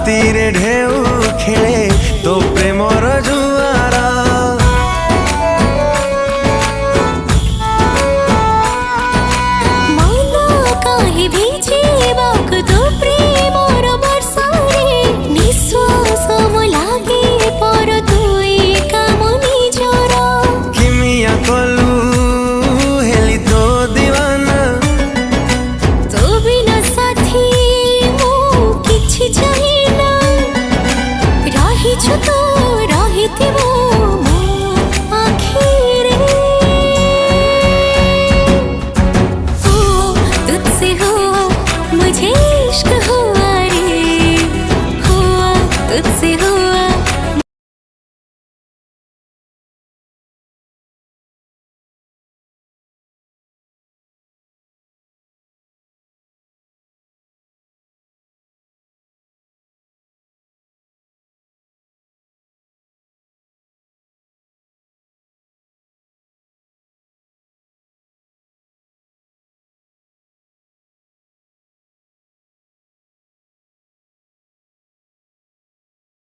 रातिरे ढेउ खेले तो प्रेमर जुआर मन काहे भिजिबाक तो प्रेमर वर्षारे निश्वास मो लागे पर तुई काम निजर किमिया कलु हेली तो दीवाना तो बिना साथी मो किछि चाहिना रहिछु तो रहिथिबो